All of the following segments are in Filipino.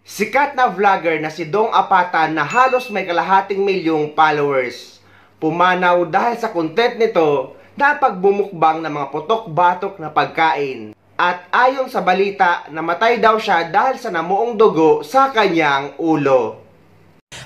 Sikat na vlogger na si Dong Apatan na halos may kalahating milyong followers. Pumanaw dahil sa content nito na pagbumukbang ng mga putok-batok na pagkain. At ayon sa balita, namatay daw siya dahil sa namuong dugo sa kanyang ulo.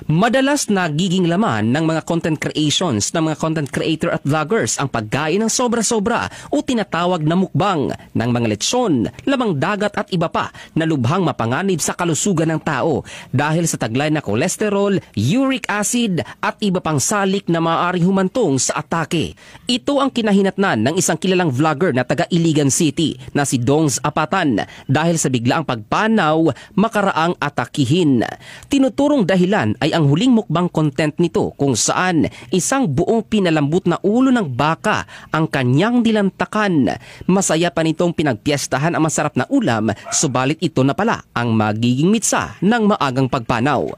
Madalas nagiging laman ng mga content creations ng mga content creator at vloggers ang pagkain ng sobra-sobra o tinatawag na mukbang ng mga lechon, lamang dagat at iba pa na lubhang mapanganib sa kalusugan ng tao dahil sa taglay na kolesterol, uric acid at iba pang salik na maaaring humantong sa atake. Ito ang kinahinatnan ng isang kilalang vlogger na taga Iligan City na si Dongs Apatan dahil sa biglaang pagpanaw makaraang atakihin. Tinuturong dahilan ay ang huling mukbang content nito kung saan isang buong pinalambot na ulo ng baka ang kanyang dilantakan. Masaya pa nitong pinagpiestahan ang masarap na ulam, subalit ito na pala ang magiging mitsa ng maagang pagpanaw.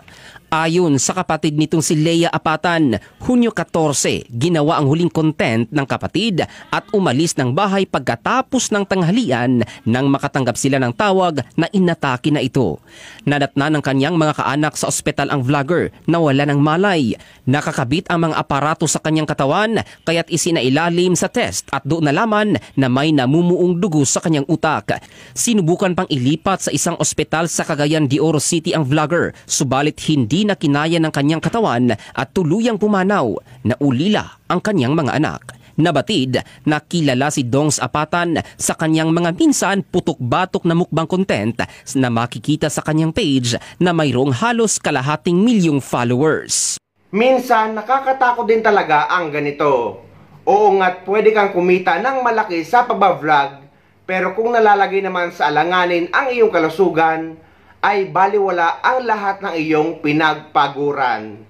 Ayon sa kapatid nitong si Leia Apatan, Hunyo 14, ginawa ang huling content ng kapatid at umalis ng bahay pagkatapos ng tanghalian nang makatanggap sila ng tawag na inatake na ito. Nadatna ng kanyang mga kaanak sa ospital ang vlogger na wala ng malay. Nakakabit ang mga aparato sa kanyang katawan kaya't isinailalim sa test at doon nalaman na may namumuong dugo sa kanyang utak. Sinubukan pang ilipat sa isang ospital sa Cagayan de Oro City ang vlogger, subalit hindi na kinaya ng kanyang katawan at tuluyang pumanaw. Naulila ang kanyang mga anak. Nabatid na kilala si Dongs Apatan sa kanyang mga minsan putok-batok na mukbang content na makikita sa kanyang page na mayroong halos kalahating milyong followers. Minsan nakakatakot din talaga ang ganito. Oo nga't pwede kang kumita ng malaki sa pagbablog, pero kung nalalagay naman sa alanganin ang iyong kalusugan, ay baliwala ang lahat ng iyong pinagpaguran.